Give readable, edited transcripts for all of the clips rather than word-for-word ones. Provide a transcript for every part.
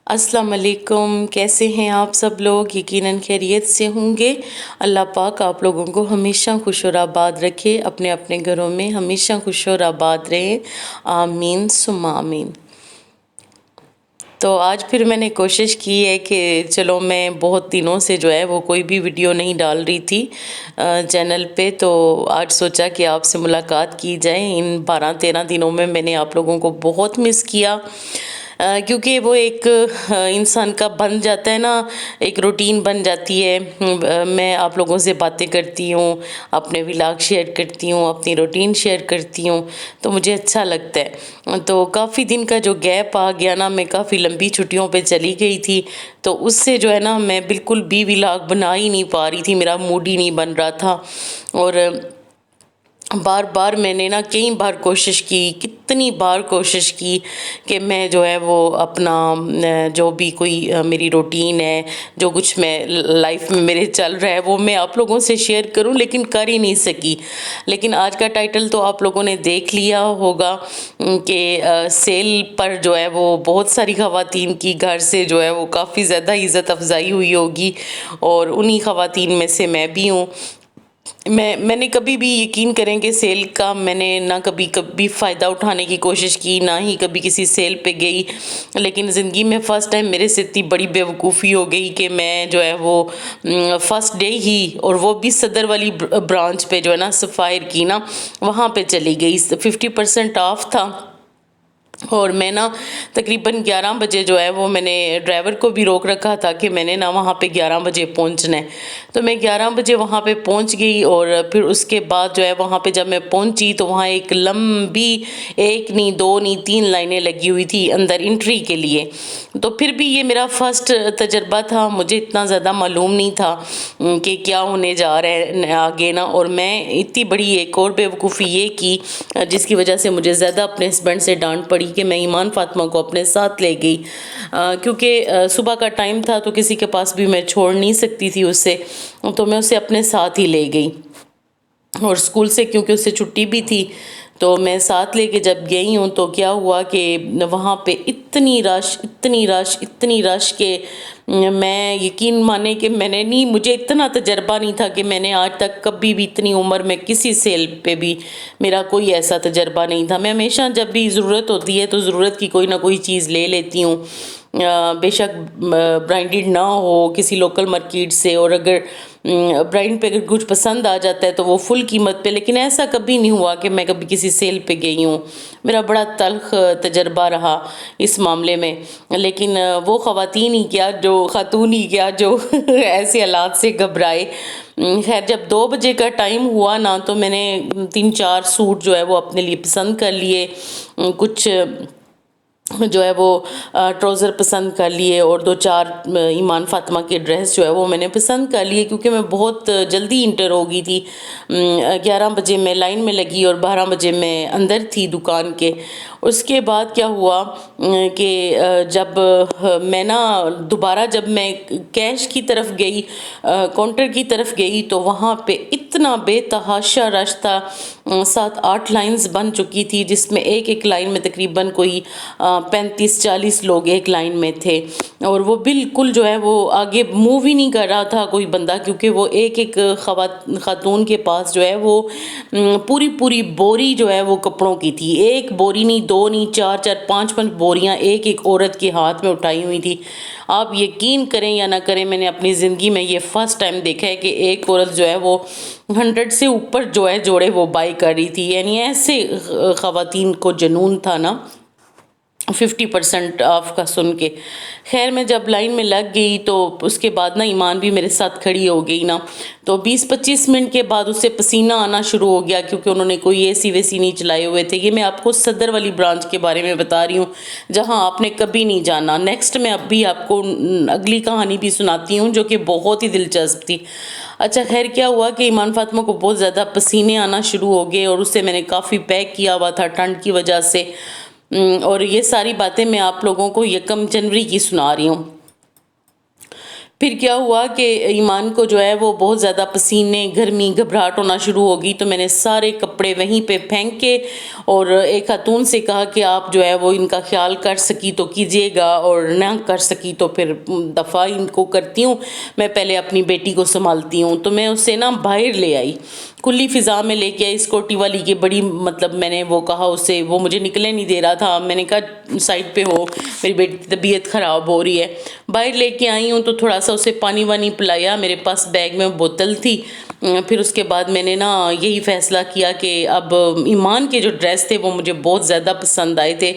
السلام علیکم، کیسے ہیں آپ سب لوگ؟ یقیناً خیریت سے ہوں گے۔ اللہ پاک آپ لوگوں کو ہمیشہ خوش اور آباد رکھے، اپنے اپنے گھروں میں ہمیشہ خوش اور آباد رہیں، آمین ثم آمین۔ تو آج پھر میں نے کوشش کی ہے کہ چلو، میں بہت دنوں سے جو ہے وہ کوئی بھی ویڈیو نہیں ڈال رہی تھی چینل پہ، تو آج سوچا کہ آپ سے ملاقات کی جائے۔ ان 12-13 دنوں میں نے آپ لوگوں کو بہت مس کیا، کیونکہ وہ ایک انسان کا بن جاتا ہے نا، ایک روٹین بن جاتی ہے۔ میں آپ لوگوں سے باتیں کرتی ہوں، اپنے ولاگ شیئر کرتی ہوں، اپنی روٹین شیئر کرتی ہوں، تو مجھے اچھا لگتا ہے۔ تو کافی دن کا جو گیپ آ گیا نا، میں کافی لمبی چھٹیوں پہ چلی گئی تھی، تو اس سے جو ہے نا میں بالکل بھی ولاگ بنا ہی نہیں پا رہی تھی، میرا موڈ ہی نہیں بن رہا تھا۔ اور بار بار میں نے نا کئی بار کوشش کی، کتنی بار کوشش کی کہ میں جو ہے وہ اپنا جو بھی کوئی میری روٹین ہے، جو کچھ میں لائف میں میرے چل رہا ہے، وہ میں آپ لوگوں سے شیئر کروں، لیکن کر ہی نہیں سکی۔ لیکن آج کا ٹائٹل تو آپ لوگوں نے دیکھ لیا ہوگا کہ سیل پر جو ہے وہ بہت ساری خواتین کی گھر سے جو ہے وہ کافی زیادہ عزت افزائی ہوئی ہوگی، اور انہی خواتین میں سے میں بھی ہوں۔ میں نے کبھی بھی، یقین کریں کہ سیل کا میں نے نہ کبھی فائدہ اٹھانے کی کوشش کی، نہ ہی کبھی کسی سیل پہ گئی، لیکن زندگی میں فرسٹ ٹائم میرے سے اتنی بڑی بیوقوفی ہو گئی کہ میں جو ہے وہ فرسٹ ڈے ہی، اور وہ بھی صدر والی برانچ پہ جو ہے نا، سفائر کی نا، وہاں پہ چلی گئی۔ 50% آف تھا، اور میں نا تقریباً 11 بجے جو ہے وہ میں نے ڈرائیور کو بھی روک رکھا تھا کہ میں نے نا وہاں پہ 11 بجے پہنچنا ہے۔ تو میں 11 بجے وہاں پہ پہنچ گئی، اور پھر اس کے بعد جو ہے وہاں پہ جب میں پہنچی تو وہاں ایک لمبی، ایک نہیں، دو نہیں، 3 لائنیں لگی ہوئی تھی اندر انٹری کے لیے۔ تو پھر بھی یہ میرا فرسٹ تجربہ تھا، مجھے اتنا زیادہ معلوم نہیں تھا کہ کیا ہونے جا رہا ہے آگے نا، اور میں اتنی بڑی ایک اور بیوقوفی یہ کی جس کی وجہ سے مجھے زیادہ اپنے ہسبینڈ سے ڈانٹ پڑی کہ میں ایمان فاطمہ کو اپنے ساتھ لے گئی، کیونکہ صبح کا ٹائم تھا تو کسی کے پاس بھی میں چھوڑ نہیں سکتی تھی اسے، تو میں اسے اپنے ساتھ ہی لے گئی۔ اور اسکول سے کیونکہ اسے چھٹی بھی تھی، تو میں ساتھ لے کے جب گئی ہوں تو کیا ہوا کہ وہاں پہ اتنی رش، اتنی رش، اتنی رش کہ میں، یقین مانے کہ میں نے نہیں، مجھے اتنا تجربہ نہیں تھا کہ میں نے آج تک کبھی بھی اتنی عمر میں کسی سیل پہ بھی میرا کوئی ایسا تجربہ نہیں تھا۔ میں ہمیشہ جب بھی ضرورت ہوتی ہے تو ضرورت کی کوئی نہ کوئی چیز لے لیتی ہوں، بے شک برانڈیڈ نہ ہو کسی لوکل مارکیٹ سے، اور اگر برانڈ پہ اگر کچھ پسند آ جاتا ہے تو وہ فل قیمت پہ، لیکن ایسا کبھی نہیں ہوا کہ میں کبھی کسی سیل پہ گئی ہوں۔ میرا بڑا تلخ تجربہ رہا اس معاملے میں، لیکن وہ خواتین ہی کیا، جو خاتون ہی کیا جو ایسے حالات سے گھبرائے۔ خیر جب 2 بجے کا ٹائم ہوا نا، تو میں نے 3-4 سوٹ جو ہے وہ اپنے لیے پسند کر لیے، کچھ جو ہے وہ ٹروزر پسند کر لیے، اور 2-4 ایمان فاطمہ کے ڈریس جو ہے وہ میں نے پسند کر لیے، کیونکہ میں بہت جلدی انٹر ہو گئی تھی۔ 11 بجے میں لائن میں لگی اور 12 بجے میں اندر تھی دکان کے۔ اس کے بعد کیا ہوا کہ جب میں نا دوبارہ جب میں کیش کی طرف گئی، کاؤنٹر کی طرف گئی، تو وہاں پہ اتنا بے تحاشا رش تھا، 7-8 لائنز بن چکی تھی، جس میں ایک ایک لائن میں تقریباً کوئی 35-40 لوگ ایک لائن میں تھے، اور وہ بالکل جو ہے وہ آگے موو ہی نہیں کر رہا تھا کوئی بندہ، کیونکہ وہ ایک ایک خاتون کے پاس جو ہے وہ پوری پوری بوری جو ہے وہ کپڑوں کی تھی، ایک بوری نہیں، 2 نہیں، 4-4 5-5 بوریاں ایک ایک عورت کے ہاتھ میں اٹھائی ہوئی تھی۔ آپ یقین کریں یا نہ کریں، میں نے اپنی زندگی میں یہ فرسٹ ٹائم دیکھا ہے کہ ایک عورت جو ہے وہ 100 سے اوپر جو ہے جوڑے وہ بائی کر رہی تھی، یعنی ایسے خواتین کو جنون تھا نا 50% آف کا سن کے۔ خیر میں جب لائن میں لگ گئی تو اس کے بعد نا ایمان بھی میرے ساتھ کھڑی ہو گئی نا، تو 20-25 منٹ کے بعد اسے پسینہ آنا شروع ہو گیا، کیونکہ انہوں نے کوئی اے سی ویسی نہیں چلائے ہوئے تھے۔ یہ میں آپ کو صدر والی برانچ کے بارے میں بتا رہی ہوں، جہاں آپ نے کبھی نہیں جانا۔ نیکسٹ میں اب بھی آپ کو اگلی کہانی بھی سناتی ہوں جو کہ بہت ہی دلچسپ تھی۔ اچھا خیر کیا ہوا کہ ایمان فاطمہ کو بہت زیادہ پسینے آنا شروع ہو گئے، اور اسے میں نے کافی پیک کیا ہوا تھا ٹھنڈ کی وجہ سے، اور یہ ساری باتیں میں آپ لوگوں کو 1 جنوری کی سنا رہی ہوں۔ پھر کیا ہوا کہ ایمان کو جو ہے وہ بہت زیادہ پسینے، گرمی، گھبراہٹ ہونا شروع ہو گئی، تو میں نے سارے کپڑے وہیں پہ پھینک کے اور ایک خاتون سے کہا کہ آپ جو ہے وہ ان کا خیال کر سکی تو کیجیے گا، اور نہ کر سکی تو پھر دفاع ان کو کرتی ہوں، میں پہلے اپنی بیٹی کو سنبھالتی ہوں۔ تو میں اسے نا باہر لے آئی، کھلی فضا میں لے کے آئی، اسکوٹی والی کی بڑی مطلب میں نے وہ کہا اسے، وہ مجھے نکلنے نہیں دے رہا تھا، میں نے کہا سائڈ پہ ہو، میری بیٹی کی طبیعت خراب ہو رہی ہے۔ باہر لے کے آئی ہوں تو تھوڑا سا اسے پانی وانی پلایا، میرے پاس بیگ میں بوتل تھی۔ پھر اس کے بعد میں نے نا یہی فیصلہ کیا کہ اب ایمان کے جو ڈریس تھے وہ مجھے بہت زیادہ پسند آئے تھے،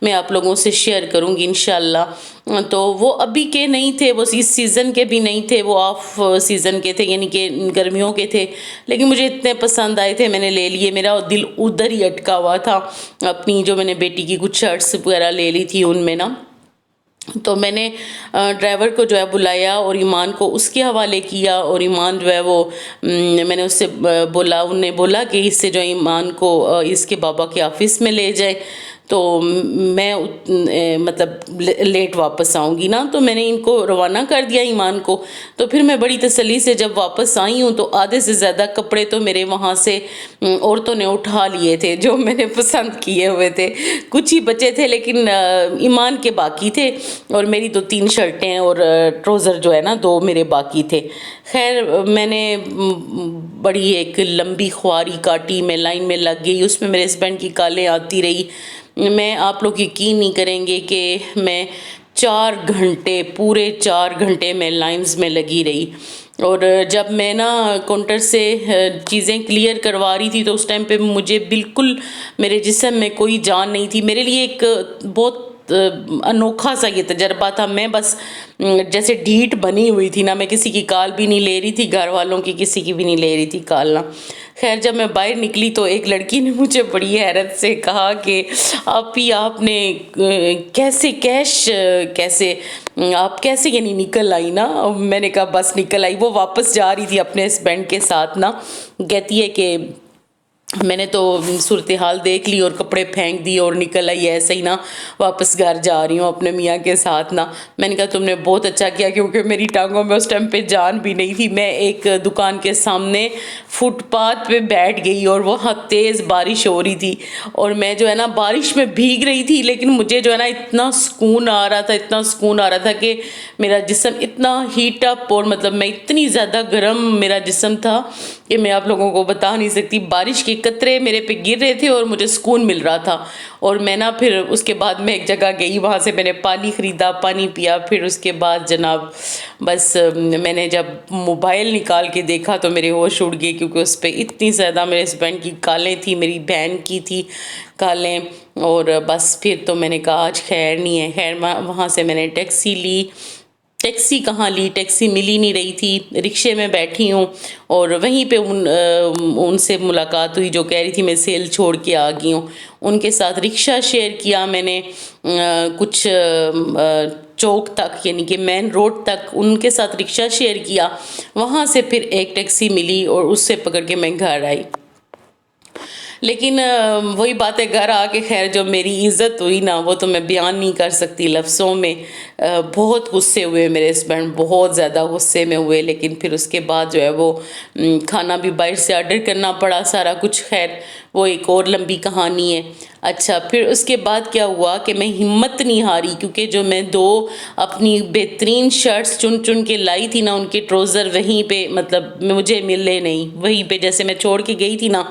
میں آپ لوگوں سے شیئر کروں گی انشاءاللہ۔ تو وہ ابھی کے نہیں تھے، وہ اس سیزن کے بھی نہیں تھے، وہ آف سیزن کے تھے، یعنی کہ گرمیوں کے تھے، لیکن مجھے اتنے پسند آئے تھے میں نے لے لیے۔ میرا دل ادھر ہی اٹکا ہوا تھا، اپنی جو میں نے بیٹی کی کچھ شرٹس وغیرہ لے لی تھی ان میں نا، تو میں نے ڈرائیور کو جو ہے بلایا اور ایمان کو اس کے حوالے کیا، اور ایمان جو ہے وہ میں نے اس سے بولا، انہوں نے بولا کہ اس سے جو ایمان کو اس کے بابا کے آفس میں لے جائے، تو میں مطلب لیٹ واپس آؤں گی نا، تو میں نے ان کو روانہ کر دیا ایمان کو۔ تو پھر میں بڑی تسلی سے جب واپس آئی ہوں تو آدھے سے زیادہ کپڑے تو میرے وہاں سے عورتوں نے اٹھا لیے تھے جو میں نے پسند کیے ہوئے تھے، کچھ ہی بچے تھے لیکن ایمان کے باقی تھے، اور میری 2-3 شرٹیں اور ٹروزر جو ہے نا 2 میرے باقی تھے۔ خیر میں نے بڑی ایک لمبی خواری کاٹی، میں لائن میں لگ گئی، اس میں میرے ہسبینڈ کی کالیں آتی رہی۔ میں آپ لوگ یقین نہیں کریں گے کہ میں 4 گھنٹے، پورے 4 گھنٹے میں لائنز میں لگی رہی، اور جب میں نا کاؤنٹر سے چیزیں کلیئر کروا رہی تھی تو اس ٹائم پہ مجھے بالکل میرے جسم میں کوئی جان نہیں تھی۔ میرے لیے ایک بہت انوکھا سا یہ تجربہ تھا، میں بس جیسے ڈھیٹ بنی ہوئی تھی نا، میں کسی کی کال بھی نہیں لے رہی تھی، گھر والوں کی کسی کی بھی نہیں لے رہی تھی کال نا۔ خیر جب میں باہر نکلی تو ایک لڑکی نے مجھے بڑی حیرت سے کہا کہ آپ نے کیسے آپ کیسے یعنی نکل آئی نا؟ میں نے کہا بس نکل آئی۔ وہ واپس جا رہی تھی اپنے ہسبینڈ کے ساتھ نا، کہتی ہے کہ میں نے تو صورتحال دیکھ لی اور کپڑے پھینک دیے اور نکل آئی ایسے ہی نا، واپس گھر جا رہی ہوں اپنے میاں کے ساتھ نا۔ میں نے کہا تم نے بہت اچھا کیا، کیونکہ میری ٹانگوں میں اس ٹائم پہ جان بھی نہیں تھی۔ میں ایک دکان کے سامنے فٹ پاتھ پہ بیٹھ گئی اور وہاں تیز بارش ہو رہی تھی، اور میں جو ہے نا بارش میں بھیگ رہی تھی، لیکن مجھے جو ہے نا اتنا سکون آ رہا تھا، اتنا سکون آ رہا تھا کہ میرا جسم اتنا ہیٹ اپ، اور مطلب میں اتنی زیادہ گرم میرا جسم تھا کہ میں آپ لوگوں کو بتا نہیں سکتی۔ بارش کے قطرے میرے پہ گر رہے تھے اور مجھے سکون مل رہا تھا۔ اور میں نا پھر اس کے بعد میں ایک جگہ گئی، وہاں سے میں نے پانی خریدا، پانی پیا، پھر اس کے بعد جناب بس میں نے جب موبائل نکال کے دیکھا تو میرے ہوش اڑ گئے، کیونکہ اس پہ اتنی زیادہ میرے ہسبینڈ کی کالیں تھیں، میری بہن کی تھی کالیں، اور بس پھر تو میں نے کہا آج خیر نہیں ہے۔ خیر وہاں سے میں نے ٹیکسی لی، ٹیکسی کہاں لی، ٹیکسی مل ہی نہیں رہی تھی، رکشے میں بیٹھی ہوں، اور وہیں پہ ان سے ملاقات ہوئی جو کہہ رہی تھی میں سیل چھوڑ کے آ گئی ہوں۔ ان کے ساتھ رکشہ شیئر کیا میں نے کچھ چوک تک، یعنی کہ مین روڈ تک ان کے ساتھ رکشہ شیئر کیا، وہاں سے پھر ایک ٹیکسی ملی اور اس سے پکڑ کے میں گھر آئی۔ لیکن وہی بات ہے، گھر آ کے خیر جو میری عزت ہوئی نا وہ تو میں بیان نہیں کر سکتی لفظوں میں۔ بہت غصے ہوئے میرے ہسبینڈ، بہت زیادہ غصے میں ہوئے، لیکن پھر اس کے بعد جو ہے وہ کھانا بھی باہر سے آرڈر کرنا پڑا سارا کچھ۔ خیر وہ ایک اور لمبی کہانی ہے۔ اچھا پھر اس کے بعد کیا ہوا کہ میں ہمت نہیں ہاری، کیونکہ جو میں 2 اپنی بہترین شرٹس چن چن کے لائی تھی نا، ان کے ٹروزر وہیں پہ مطلب مجھے ملے نہیں، وہیں پہ جیسے میں چھوڑ کے گئی تھی نا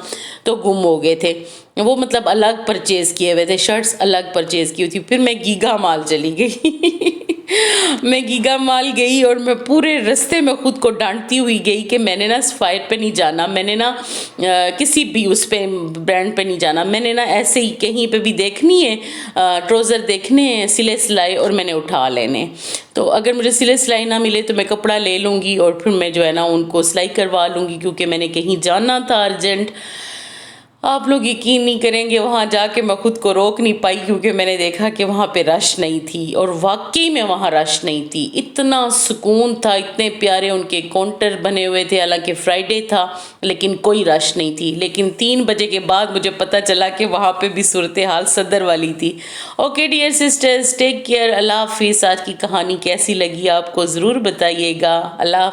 تو گم ہو گئے تھے وہ، مطلب الگ پرچیز کیے ہوئے تھے، شرٹس الگ پرچیز کی ہوئی تھی۔ پھر میں گیگا مال چلی گئی میں گیگا مال گئی اور میں پورے رستے میں خود کو ڈانٹتی ہوئی گئی کہ میں نے نا سفائر پہ نہیں جانا، میں نے نا کسی بھی اس پہ برانڈ پہ نہیں جانا، میں نے نا ایسے ہی کہیں پہ بھی دیکھنی ہے ٹروزر دیکھنے ہیں سلے سلائے اور میں نے اٹھا لینے، تو اگر مجھے سلے سلائی نہ ملے تو میں کپڑا لے لوں گی اور پھر میں جو ہے نا ان کو سلائی کروا لوں گی، کیونکہ میں نے کہیں جانا تھا ارجنٹ۔ آپ لوگ یقین نہیں کریں گے، وہاں جا کے میں خود کو روک نہیں پائی کیونکہ میں نے دیکھا کہ وہاں پہ رش نہیں تھی، اور واقعی میں وہاں رش نہیں تھی، اتنا سکون تھا، اتنے پیارے ان کے کاؤنٹر بنے ہوئے تھے، حالانکہ فرائیڈے تھا لیکن کوئی رش نہیں تھی۔ لیکن 3 بجے کے بعد مجھے پتہ چلا کہ وہاں پہ بھی صورتحال صدر والی تھی۔ Okay dear sisters, take care, اللہ حافظ۔ آج کی کہانی کیسی لگی آپ کو ضرور بتائیے گا۔ اللہ